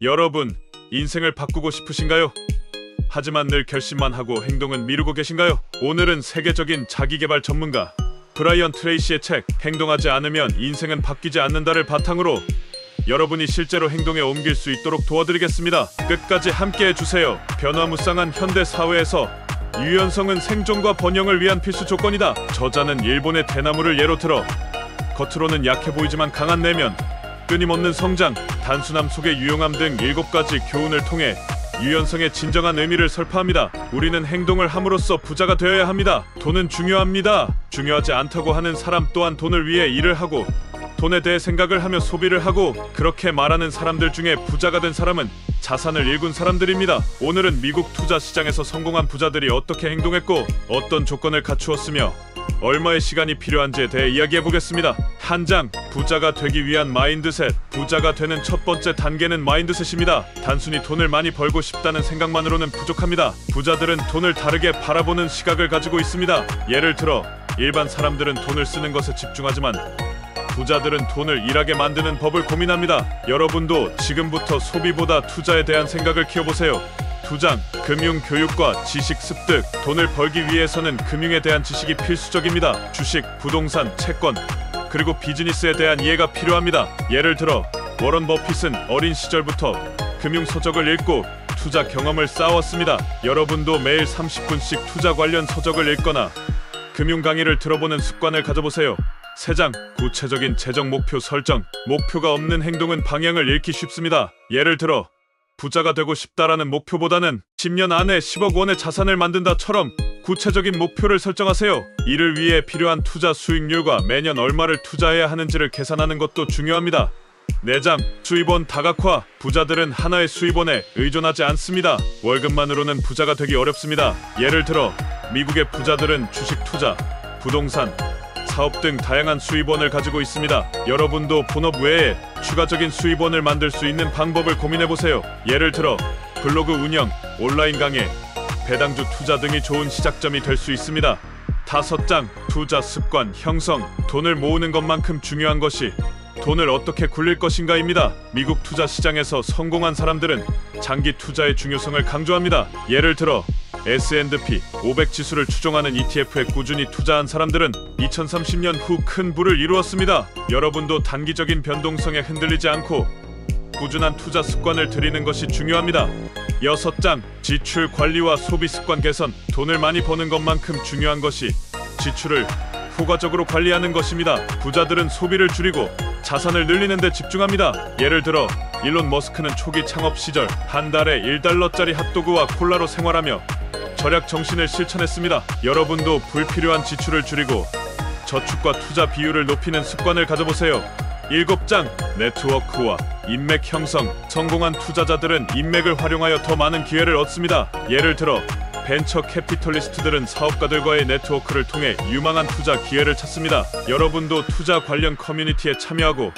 여러분, 인생을 바꾸고 싶으신가요? 하지만 늘 결심만 하고 행동은 미루고 계신가요? 오늘은 세계적인 자기계발 전문가 브라이언 트레이시의 책 행동하지 않으면 인생은 바뀌지 않는다를 바탕으로 여러분이 실제로 행동에 옮길 수 있도록 도와드리겠습니다. 끝까지 함께해 주세요. 변화무쌍한 현대 사회에서 유연성은 생존과 번영을 위한 필수 조건이다. 저자는 일본의 대나무를 예로 들어 겉으로는 약해 보이지만 강한 내면, 끊임없는 성장, 단순함 속의 유용함 등 7가지 교훈을 통해 유연성의 진정한 의미를 설파합니다. 우리는 행동을 함으로써 부자가 되어야 합니다. 돈은 중요합니다. 중요하지 않다고 하는 사람 또한 돈을 위해 일을 하고 돈에 대해 생각을 하며 소비를 하고 그렇게 말하는 사람들 중에 부자가 된 사람은 자산을 일군 사람들입니다. 오늘은 미국 투자 시장에서 성공한 부자들이 어떻게 행동했고 어떤 조건을 갖추었으며 얼마의 시간이 필요한지에 대해 이야기해보겠습니다. 한 장, 부자가 되기 위한 마인드셋. 부자가 되는 첫 번째 단계는 마인드셋입니다. 단순히 돈을 많이 벌고 싶다는 생각만으로는 부족합니다. 부자들은 돈을 다르게 바라보는 시각을 가지고 있습니다. 예를 들어 일반 사람들은 돈을 쓰는 것에 집중하지만 부자들은 돈을 일하게 만드는 법을 고민합니다. 여러분도 지금부터 소비보다 투자에 대한 생각을 키워보세요. 2장, 금융 교육과 지식 습득. 돈을 벌기 위해서는 금융에 대한 지식이 필수적입니다. 주식, 부동산, 채권, 그리고 비즈니스에 대한 이해가 필요합니다. 예를 들어 워런 버핏은 어린 시절부터 금융 서적을 읽고 투자 경험을 쌓았습니다. 여러분도 매일 30분씩 투자 관련 서적을 읽거나 금융 강의를 들어보는 습관을 가져보세요. 3장, 구체적인 재정 목표 설정. 목표가 없는 행동은 방향을 잃기 쉽습니다. 예를 들어 부자가 되고 싶다라는 목표보다는 10년 안에 10억 원의 자산을 만든다처럼 구체적인 목표를 설정하세요. 이를 위해 필요한 투자 수익률과 매년 얼마를 투자해야 하는지를 계산하는 것도 중요합니다. 4장, 수입원 다각화. 부자들은 하나의 수입원에 의존하지 않습니다. 월급만으로는 부자가 되기 어렵습니다. 예를 들어 미국의 부자들은 주식 투자, 부동산, 사업 등 다양한 수입원을 가지고 있습니다. 여러분도 본업 외에 추가적인 수입원을 만들 수 있는 방법을 고민해보세요. 예를 들어 블로그 운영, 온라인 강의, 배당주 투자 등이 좋은 시작점이 될 수 있습니다. 5장, 투자 습관 형성. 돈을 모으는 것만큼 중요한 것이 돈을 어떻게 굴릴 것인가입니다. 미국 투자 시장에서 성공한 사람들은 장기 투자의 중요성을 강조합니다. 예를 들어 S&P 500 지수를 추종하는 ETF에 꾸준히 투자한 사람들은 2030년 후 큰 부를 이루었습니다. 여러분도 단기적인 변동성에 흔들리지 않고 꾸준한 투자 습관을 들이는 것이 중요합니다. 6장, 지출 관리와 소비 습관 개선. 돈을 많이 버는 것만큼 중요한 것이 지출을 효과적으로 관리하는 것입니다. 부자들은 소비를 줄이고 자산을 늘리는 데 집중합니다. 예를 들어 일론 머스크는 초기 창업 시절 한 달에 $1짜리 핫도그와 콜라로 생활하며 절약 정신을 실천했습니다. 여러분도 불필요한 지출을 줄이고 저축과 투자 비율을 높이는 습관을 가져보세요. 7장, 네트워크와 인맥 형성. 성공한 투자자들은 인맥을 활용하여 더 많은 기회를 얻습니다. 예를 들어 벤처 캐피털리스트들은 사업가들과의 네트워크를 통해 유망한 투자 기회를 찾습니다. 여러분도 투자 관련 커뮤니티에 참여하고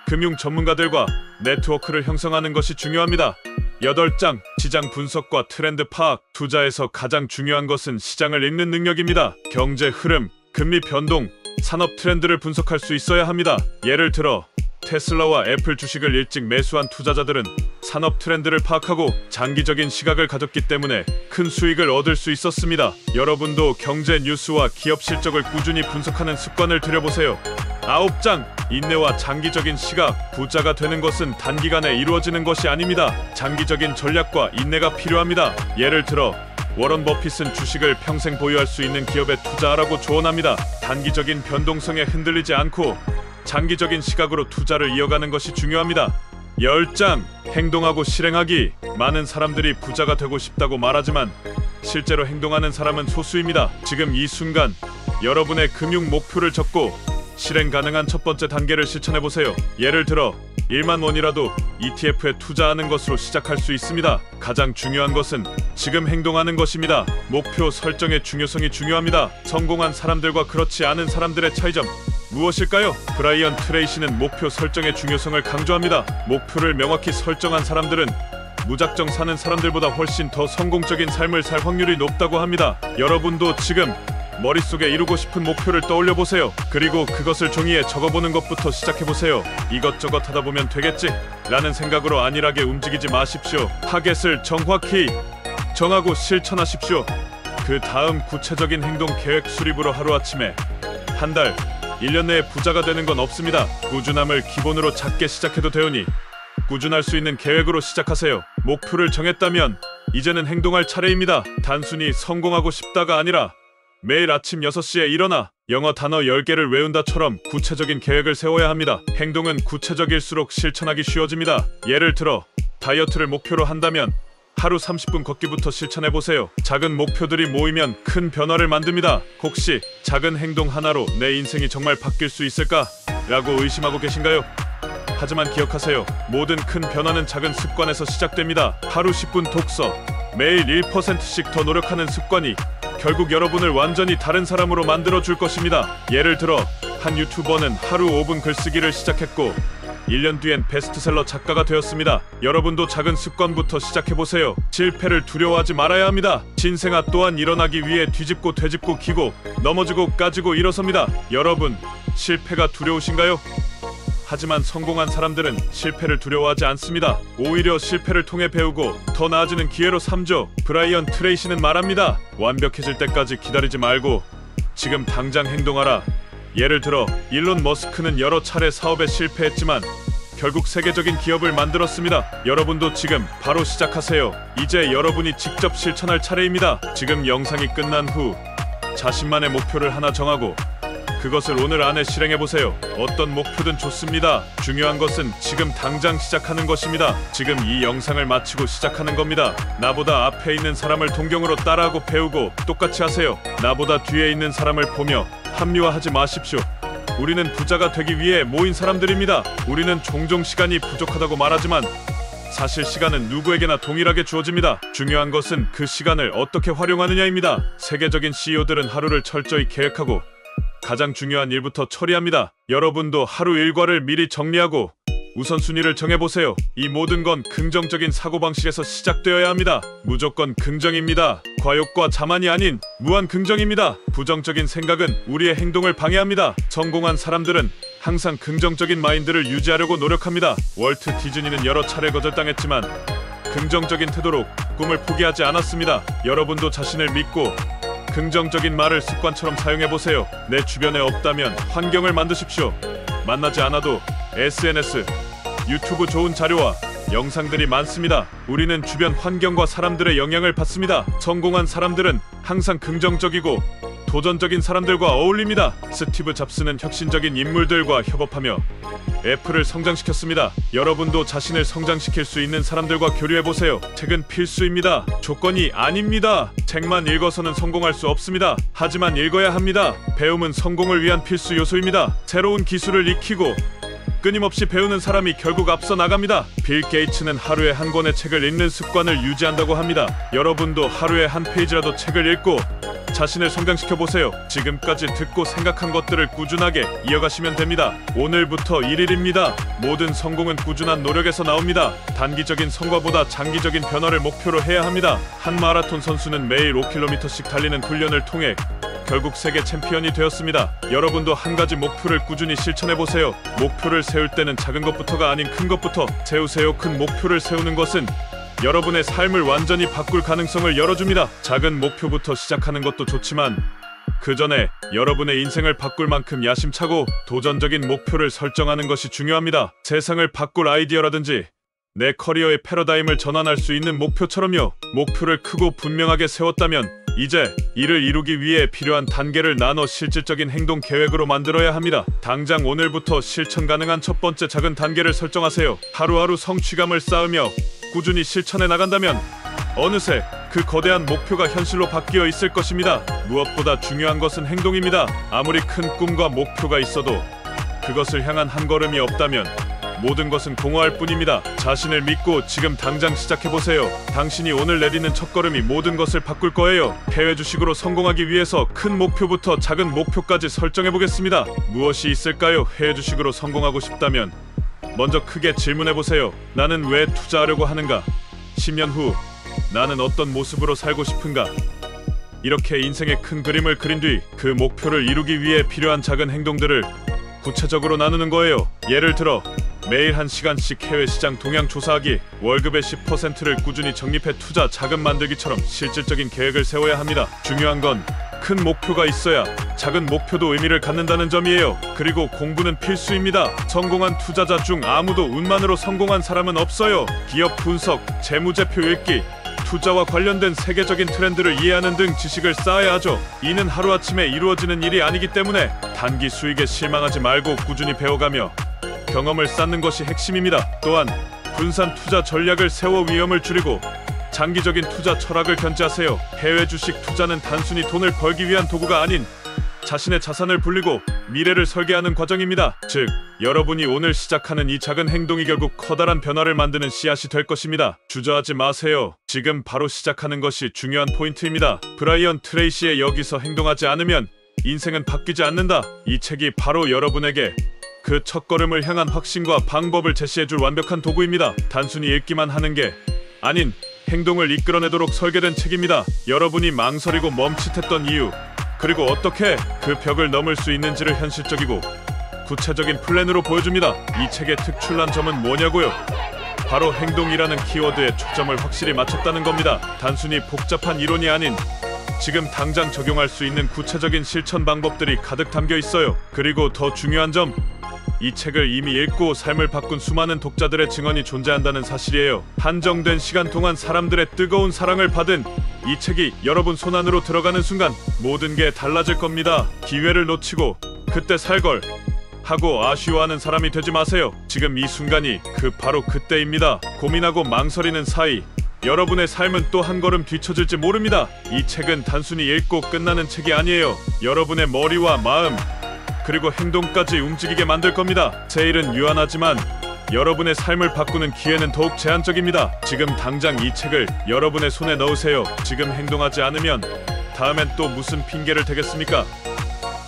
금융 전문가들과 네트워크를 형성하는 것이 중요합니다. 8장, 시장 분석과 트렌드 파악. 투자에서 가장 중요한 것은 시장을 읽는 능력입니다. 경제 흐름, 금리 변동, 산업 트렌드를 분석할 수 있어야 합니다. 예를 들어 테슬라와 애플 주식을 일찍 매수한 투자자들은 산업 트렌드를 파악하고 장기적인 시각을 가졌기 때문에 큰 수익을 얻을 수 있었습니다. 여러분도 경제 뉴스와 기업 실적을 꾸준히 분석하는 습관을 들여보세요. 9장, 인내와 장기적인 시각. 부자가 되는 것은 단기간에 이루어지는 것이 아닙니다. 장기적인 전략과 인내가 필요합니다. 예를 들어 워런 버핏은 주식을 평생 보유할 수 있는 기업에 투자하라고 조언합니다. 단기적인 변동성에 흔들리지 않고 장기적인 시각으로 투자를 이어가는 것이 중요합니다. 10장, 행동하고 실행하기. 많은 사람들이 부자가 되고 싶다고 말하지만 실제로 행동하는 사람은 소수입니다. 지금 이 순간 여러분의 금융 목표를 적고 실행 가능한 첫 번째 단계를 실천해보세요. 예를 들어 1만 원이라도 ETF에 투자하는 것으로 시작할 수 있습니다. 가장 중요한 것은 지금 행동하는 것입니다. 목표 설정의 중요성이 중요합니다. 성공한 사람들과 그렇지 않은 사람들의 차이점 무엇일까요? 브라이언 트레이시는 목표 설정의 중요성을 강조합니다. 목표를 명확히 설정한 사람들은 무작정 사는 사람들보다 훨씬 더 성공적인 삶을 살 확률이 높다고 합니다. 여러분도 지금 머릿속에 이루고 싶은 목표를 떠올려 보세요. 그리고 그것을 종이에 적어보는 것부터 시작해 보세요. 이것저것 하다 보면 되겠지 라는 생각으로 안일하게 움직이지 마십시오. 타겟을 정확히 정하고 실천하십시오. 그 다음 구체적인 행동 계획 수립으로 하루아침에 한 달, 1년 내에 부자가 되는 건 없습니다. 꾸준함을 기본으로 작게 시작해도 되오니 꾸준할 수 있는 계획으로 시작하세요. 목표를 정했다면 이제는 행동할 차례입니다. 단순히 성공하고 싶다가 아니라 매일 아침 6시에 일어나 영어 단어 10개를 외운다처럼 구체적인 계획을 세워야 합니다. 행동은 구체적일수록 실천하기 쉬워집니다. 예를 들어 다이어트를 목표로 한다면 하루 30분 걷기부터 실천해보세요. 작은 목표들이 모이면 큰 변화를 만듭니다. 혹시 작은 행동 하나로 내 인생이 정말 바뀔 수 있을까? 라고 의심하고 계신가요? 하지만 기억하세요. 모든 큰 변화는 작은 습관에서 시작됩니다. 하루 10분 독서, 매일 1%씩 더 노력하는 습관이 결국 여러분을 완전히 다른 사람으로 만들어줄 것입니다. 예를 들어 한 유튜버는 하루 5분 글쓰기를 시작했고 1년 뒤엔 베스트셀러 작가가 되었습니다. 여러분도 작은 습관부터 시작해보세요. 실패를 두려워하지 말아야 합니다. 신생아 또한 일어나기 위해 뒤집고 되짚고 기고 넘어지고 까지고 일어섭니다. 여러분, 실패가 두려우신가요? 하지만 성공한 사람들은 실패를 두려워하지 않습니다. 오히려 실패를 통해 배우고 더 나아지는 기회로 삼죠. 브라이언 트레이시는 말합니다. 완벽해질 때까지 기다리지 말고 지금 당장 행동하라. 예를 들어 일론 머스크는 여러 차례 사업에 실패했지만 결국 세계적인 기업을 만들었습니다. 여러분도 지금 바로 시작하세요. 이제 여러분이 직접 실천할 차례입니다. 지금 영상이 끝난 후 자신만의 목표를 하나 정하고 그것을 오늘 안에 실행해보세요. 어떤 목표든 좋습니다. 중요한 것은 지금 당장 시작하는 것입니다. 지금 이 영상을 마치고 시작하는 겁니다. 나보다 앞에 있는 사람을 동경으로 따라하고 배우고 똑같이 하세요. 나보다 뒤에 있는 사람을 보며 합리화하지 마십시오. 우리는 부자가 되기 위해 모인 사람들입니다. 우리는 종종 시간이 부족하다고 말하지만 사실 시간은 누구에게나 동일하게 주어집니다. 중요한 것은 그 시간을 어떻게 활용하느냐입니다. 세계적인 CEO들은 하루를 철저히 계획하고 가장 중요한 일부터 처리합니다. 여러분도 하루 일과를 미리 정리하고 우선순위를 정해보세요. 이 모든 건 긍정적인 사고방식에서 시작되어야 합니다. 무조건 긍정입니다. 과욕과 자만이 아닌 무한 긍정입니다. 부정적인 생각은 우리의 행동을 방해합니다. 성공한 사람들은 항상 긍정적인 마인드를 유지하려고 노력합니다. 월트 디즈니는 여러 차례 거절당했지만 긍정적인 태도로 꿈을 포기하지 않았습니다. 여러분도 자신을 믿고 긍정적인 말을 습관처럼 사용해보세요. 내 주변에 없다면 환경을 만드십시오. 만나지 않아도 SNS, 유튜브 좋은 자료와 영상들이 많습니다. 우리는 주변 환경과 사람들의 영향을 받습니다. 성공한 사람들은 항상 긍정적이고 도전적인 사람들과 어울립니다. 스티브 잡스는 혁신적인 인물들과 협업하며 애플을 성장시켰습니다. 여러분도 자신을 성장시킬 수 있는 사람들과 교류해보세요. 책은 필수입니다. 조건이 아닙니다. 책만 읽어서는 성공할 수 없습니다. 하지만 읽어야 합니다. 배움은 성공을 위한 필수 요소입니다. 새로운 기술을 익히고 끊임없이 배우는 사람이 결국 앞서 나갑니다. 빌 게이츠는 하루에 한 권의 책을 읽는 습관을 유지한다고 합니다. 여러분도 하루에 한 페이지라도 책을 읽고 자신을 성장시켜보세요. 지금까지 듣고 생각한 것들을 꾸준하게 이어가시면 됩니다. 오늘부터 1일입니다. 모든 성공은 꾸준한 노력에서 나옵니다. 단기적인 성과보다 장기적인 변화를 목표로 해야 합니다. 한 마라톤 선수는 매일 5km씩 달리는 훈련을 통해 결국 세계 챔피언이 되었습니다. 여러분도 한 가지 목표를 꾸준히 실천해보세요. 목표를 세울 때는 작은 것부터가 아닌 큰 것부터 세우세요. 큰 목표를 세우는 것은 여러분의 삶을 완전히 바꿀 가능성을 열어줍니다. 작은 목표부터 시작하는 것도 좋지만 그 전에 여러분의 인생을 바꿀 만큼 야심차고 도전적인 목표를 설정하는 것이 중요합니다. 세상을 바꿀 아이디어라든지 내 커리어의 패러다임을 전환할 수 있는 목표처럼요. 목표를 크고 분명하게 세웠다면 이제 이를 이루기 위해 필요한 단계를 나눠 실질적인 행동 계획으로 만들어야 합니다. 당장 오늘부터 실천 가능한 첫 번째 작은 단계를 설정하세요. 하루하루 성취감을 쌓으며 꾸준히 실천해 나간다면 어느새 그 거대한 목표가 현실로 바뀌어 있을 것입니다. 무엇보다 중요한 것은 행동입니다. 아무리 큰 꿈과 목표가 있어도 그것을 향한 한 걸음이 없다면 모든 것은 공허할 뿐입니다. 자신을 믿고 지금 당장 시작해보세요. 당신이 오늘 내디는 첫걸음이 모든 것을 바꿀 거예요. 해외 주식으로 성공하기 위해서 큰 목표부터 작은 목표까지 설정해보겠습니다. 무엇이 있을까요? 해외 주식으로 성공하고 싶다면 먼저 크게 질문해보세요. 나는 왜 투자하려고 하는가? 10년 후 나는 어떤 모습으로 살고 싶은가? 이렇게 인생의 큰 그림을 그린 뒤 그 목표를 이루기 위해 필요한 작은 행동들을 구체적으로 나누는 거예요. 예를 들어 매일 1시간씩 해외 시장 동향 조사하기, 월급의 10%를 꾸준히 적립해 투자 자금 만들기처럼 실질적인 계획을 세워야 합니다. 중요한 건 큰 목표가 있어야 작은 목표도 의미를 갖는다는 점이에요. 그리고 공부는 필수입니다. 성공한 투자자 중 아무도 운만으로 성공한 사람은 없어요. 기업 분석, 재무제표 읽기, 투자와 관련된 세계적인 트렌드를 이해하는 등 지식을 쌓아야 하죠. 이는 하루아침에 이루어지는 일이 아니기 때문에 단기 수익에 실망하지 말고 꾸준히 배워가며 경험을 쌓는 것이 핵심입니다. 또한 분산 투자 전략을 세워 위험을 줄이고 장기적인 투자 철학을 견지하세요. 해외 주식 투자는 단순히 돈을 벌기 위한 도구가 아닌 자신의 자산을 불리고 미래를 설계하는 과정입니다. 즉, 여러분이 오늘 시작하는 이 작은 행동이 결국 커다란 변화를 만드는 씨앗이 될 것입니다. 주저하지 마세요. 지금 바로 시작하는 것이 중요한 포인트입니다. 브라이언 트레이시의 여기서 행동하지 않으면 인생은 바뀌지 않는다. 이 책이 바로 여러분에게 그 첫걸음을 향한 확신과 방법을 제시해줄 완벽한 도구입니다. 단순히 읽기만 하는 게 아닌 행동을 이끌어내도록 설계된 책입니다. 여러분이 망설이고 멈칫했던 이유, 그리고 어떻게 그 벽을 넘을 수 있는지를 현실적이고 구체적인 플랜으로 보여줍니다. 이 책의 특출난 점은 뭐냐고요? 바로 행동이라는 키워드에 초점을 확실히 맞췄다는 겁니다. 단순히 복잡한 이론이 아닌 지금 당장 적용할 수 있는 구체적인 실천 방법들이 가득 담겨 있어요. 그리고 더 중요한 점, 이 책을 이미 읽고 삶을 바꾼 수많은 독자들의 증언이 존재한다는 사실이에요. 한정된 시간 동안 사람들의 뜨거운 사랑을 받은 이 책이 여러분 손안으로 들어가는 순간 모든 게 달라질 겁니다. 기회를 놓치고 그때 살걸 하고 아쉬워하는 사람이 되지 마세요. 지금 이 순간이 바로 그때입니다. 고민하고 망설이는 사이 여러분의 삶은 또 한 걸음 뒤처질지 모릅니다. 이 책은 단순히 읽고 끝나는 책이 아니에요. 여러분의 머리와 마음, 그리고 행동까지 움직이게 만들 겁니다. 세일은 유한하지만 여러분의 삶을 바꾸는 기회는 더욱 제한적입니다. 지금 당장 이 책을 여러분의 손에 넣으세요. 지금 행동하지 않으면 다음엔 또 무슨 핑계를 대겠습니까?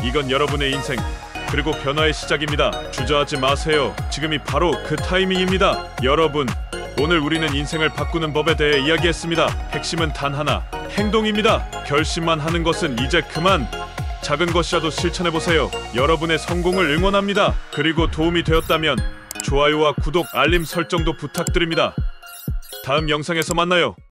이건 여러분의 인생, 그리고 변화의 시작입니다. 주저하지 마세요. 지금이 바로 그 타이밍입니다. 여러분, 오늘 우리는 인생을 바꾸는 법에 대해 이야기했습니다. 핵심은 단 하나, 행동입니다. 결심만 하는 것은 이제 그만. 작은 것이라도 실천해보세요. 여러분의 성공을 응원합니다. 그리고 도움이 되었다면 좋아요와 구독, 알림 설정도 부탁드립니다. 다음 영상에서 만나요.